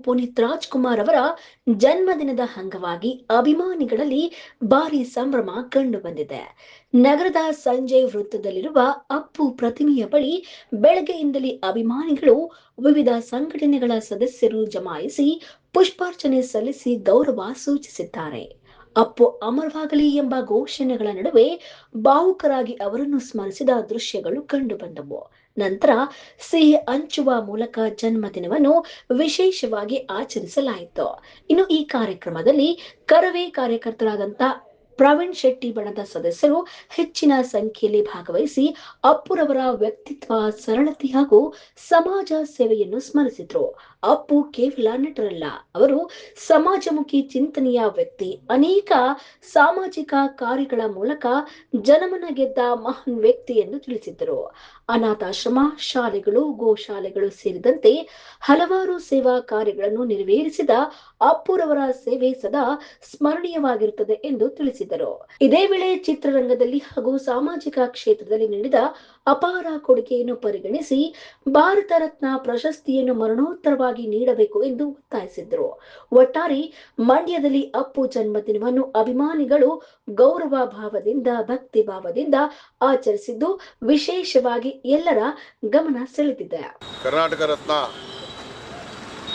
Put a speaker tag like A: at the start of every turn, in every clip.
A: ಪುನೀತ್ ರಾಜ್ಕುಮಾರ್ ಅವರ ಜನ್ಮದಿನದ ಅಂಗವಾಗಿ ಅಭಿಮಾನಿಗಳಲ್ಲಿ ಭಾರಿ ಸಂಭ್ರಮ ಕಂಡುಬಂದಿದೆ. ನಗರದ ಸಂಜಯ್ ವೃತ್ತದಲ್ಲಿರುವ ಅಪ್ಪು ಪ್ರತಿಮೆಯ ಬಳಿ ಬೆಳಗ್ಗೆಯಿಂದಲೇ ಅಭಿಮಾನಿಗಳು, ವಿವಿಧ ಸಂಘಟನೆಗಳ ಸದಸ್ಯರು ಜಮಾಯಿಸಿ ಪುಷ್ಪಾರ್ಚನೆ ಸಲ್ಲಿಸಿ ಗೌರವ ಸೂಚಿಸಿದ್ದಾರೆ. ಅಪ್ಪು ಅಮರವಾಗಲಿ ಎಂಬ ಘೋಷಣೆಗಳ ನಡುವೆ ಭಾವುಕರಾಗಿ ಅವರನ್ನು ಸ್ಮರಿಸಿದ ದೃಶ್ಯಗಳು ಕಂಡುಬಂದವು. ನಂತರ ಸಿಹಿ ಹಂಚುವ ಮೂಲಕ ಜನ್ಮದಿನವನ್ನು ವಿಶೇಷವಾಗಿ ಆಚರಿಸಲಾಯಿತು. ಇನ್ನು ಈ ಕಾರ್ಯಕ್ರಮದಲ್ಲಿ ಕರವೇ ಕಾರ್ಯಕರ್ತರಾದಂಥ ಪ್ರವೀಣ್ ಶೆಟ್ಟಿ ಬಣದ ಸದಸ್ಯರು ಹೆಚ್ಚಿನ ಸಂಖ್ಯೆಯಲ್ಲಿ ಭಾಗವಹಿಸಿ ಅಪ್ಪುರವರ ವ್ಯಕ್ತಿತ್ವ, ಸರಳತೆ ಹಾಗೂ ಸಮಾಜ ಸೇವೆಯನ್ನು ಸ್ಮರಿಸಿದ್ರು. ಅಪ್ಪು ಕೇವಲ ನಟರಲ್ಲ, ಅವರು ಸಮಾಜಮುಖಿ ಚಿಂತನೆಯ ವ್ಯಕ್ತಿ. ಅನೇಕ ಸಾಮಾಜಿಕ ಕಾರ್ಯಗಳ ಮೂಲಕ ಜನಮನ ಗೆದ್ದ ಮಹಾನ್ ವ್ಯಕ್ತಿ ಎಂದು ತಿಳಿಸಿದ್ದರು. ಅನಾಥಾಶ್ರಮ, ಶಾಲೆಗಳು, ಗೋಶಾಲೆಗಳು ಸೇರಿದಂತೆ ಹಲವಾರು ಸೇವಾ ಕಾರ್ಯಗಳನ್ನು ನೆರವೇರಿಸಿದ ಅಪ್ಪುರವರ ಸೇವೆ ಸದಾ ಸ್ಮರಣೀಯವಾಗಿರುತ್ತದೆ ಎಂದು ತಿಳಿಸಿದರು. ಇದೇ ವೇಳೆ ಚಿತ್ರರಂಗದಲ್ಲಿ ಹಾಗೂ ಸಾಮಾಜಿಕ ಕ್ಷೇತ್ರದಲ್ಲಿ ನೀಡಿದ ಅಪಾರ ಕೊಡುಗೆಯನ್ನು ಪರಿಗಣಿಸಿ ಭಾರತ ರತ್ನ ಪ್ರಶಸ್ತಿಯನ್ನು ಮರಣೋತ್ತರವಾಗಿ ನೀಡಬೇಕು ಎಂದು ಒತ್ತಾಯಿಸಿದರು. ಒಟ್ಟಾರೆ ಮಂಡ್ಯದಲ್ಲಿ ಅಪ್ಪು ಜನ್ಮದಿನವನ್ನು ಅಭಿಮಾನಿಗಳು ಗೌರವ ಭಾವದಿಂದ, ಭಕ್ತಿ ಭಾವದಿಂದ ಆಚರಿಸಿದ್ದು ವಿಶೇಷವಾಗಿ ಎಲ್ಲರ ಗಮನ ಸೆಳೆದಿದೆ.
B: ಕರ್ನಾಟಕ ರತ್ನ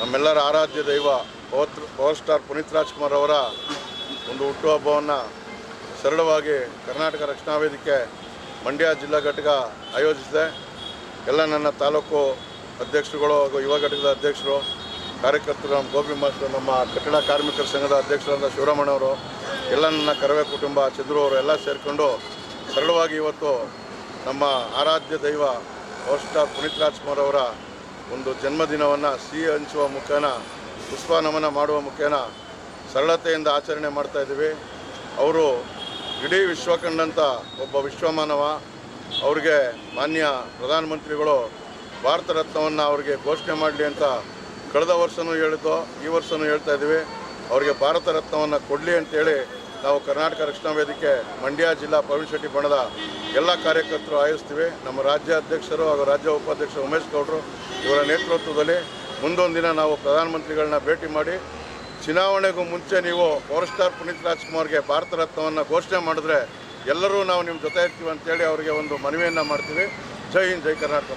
B: ನಮ್ಮೆಲ್ಲರ ಆರಾಧ್ಯ ದೈವ ಪವರ್ ಸ್ಟಾರ್ ಪುನೀತ್ ರಾಜ್ಕುಮಾರ್ ಅವರ ಒಂದು ಹುಟ್ಟುಹಬ್ಬವನ್ನು ಸರಳವಾಗಿ ಕರ್ನಾಟಕ ರಕ್ಷಣಾ ವೇದಿಕೆ ಮಂಡ್ಯ ಜಿಲ್ಲಾ ಘಟಕ ಆಯೋಜಿಸಿದೆ. ಎಲ್ಲ ನನ್ನ ತಾಲೂಕು ಅಧ್ಯಕ್ಷರುಗಳು ಹಾಗೂ ಯುವ ಘಟಕದ ಅಧ್ಯಕ್ಷರು, ಕಾರ್ಯಕರ್ತರು, ನಮ್ಮ ಗೋಪಿ ಮಾಸ್ಟರ್, ನಮ್ಮ ಕಟ್ಟಡ ಕಾರ್ಮಿಕರ ಸಂಘದ ಅಧ್ಯಕ್ಷರಾದ ಶಿವರಾಮಣ್ಣವರು, ಎಲ್ಲ ನನ್ನ ಕರವೇ ಕುಟುಂಬ, ಚಂದ್ರು ಅವರು ಎಲ್ಲ ಸೇರಿಕೊಂಡು ಸರಳವಾಗಿ ಇವತ್ತು ನಮ್ಮ ಆರಾಧ್ಯ ದೈವ ಪವರ್ ಸ್ಟಾರ್ ಪುನೀತ್ ರಾಜ್ಕುಮಾರ್ ಅವರ ಒಂದು ಜನ್ಮದಿನವನ್ನು ಸಿಹಿ ಹಂಚುವ ಮುಖೇನ, ಪುಷ್ಪ ನಮನ ಮಾಡುವ ಮುಖೇನ ಸರಳತೆಯಿಂದ ಆಚರಣೆ ಮಾಡ್ತಾಯಿದ್ದೀವಿ. ಅವರು ಇಡೀ ವಿಶ್ವ ಕಂಡಂಥ ಒಬ್ಬ ವಿಶ್ವಮಾನವ. ಅವ್ರಿಗೆ ಮಾನ್ಯ ಪ್ರಧಾನಮಂತ್ರಿಗಳು ಭಾರತ ರತ್ನವನ್ನು ಅವ್ರಿಗೆ ಘೋಷಣೆ ಮಾಡಲಿ ಅಂತ ಕಳೆದ ವರ್ಷವೂ ಹೇಳಿದ್ದು, ಈ ವರ್ಷವೂ ಹೇಳ್ತಾ ಇದ್ದೀವಿ. ಅವರಿಗೆ ಭಾರತ ರತ್ನವನ್ನು ಕೊಡಲಿ ಅಂತೇಳಿ ನಾವು ಕರ್ನಾಟಕ ರಕ್ಷಣಾ ವೇದಿಕೆ ಮಂಡ್ಯ ಜಿಲ್ಲಾ ಪ್ರವೀಣ್ ಶೆಟ್ಟಿ ಬಣದ ಎಲ್ಲ ಕಾರ್ಯಕರ್ತರು ಆಯೋಜಿಸ್ತೀವಿ. ನಮ್ಮ ರಾಜ್ಯ ಅಧ್ಯಕ್ಷರು ಹಾಗೂ ರಾಜ್ಯ ಉಪಾಧ್ಯಕ್ಷರು ಉಮೇಶ್ ಗೌಡರು ಇವರ ನೇತೃತ್ವದಲ್ಲಿ ಮುಂದೊಂದು ದಿನ ನಾವು ಪ್ರಧಾನಮಂತ್ರಿಗಳನ್ನ ಭೇಟಿ ಮಾಡಿ, ಚುನಾವಣೆಗೂ ಮುಂಚೆ ನೀವು ಪವರ್ ಸ್ಟಾರ್ ಪುನೀತ್ ರಾಜ್ಕುಮಾರ್ಗೆ ಭಾರತ ರತ್ನವನ್ನು ಘೋಷಣೆ ಮಾಡಿದ್ರೆ ಎಲ್ಲರೂ ನಾವು ನಿಮ್ಮ ಜೊತೆ ಇರ್ತೀವಿ ಅಂತೇಳಿ ಅವರಿಗೆ ಒಂದು ಮನವಿಯನ್ನು ಮಾಡ್ತೀವಿ. ಜೈ ಹಿಂದ್, ಜೈ ಕರ್ನಾಟಕ.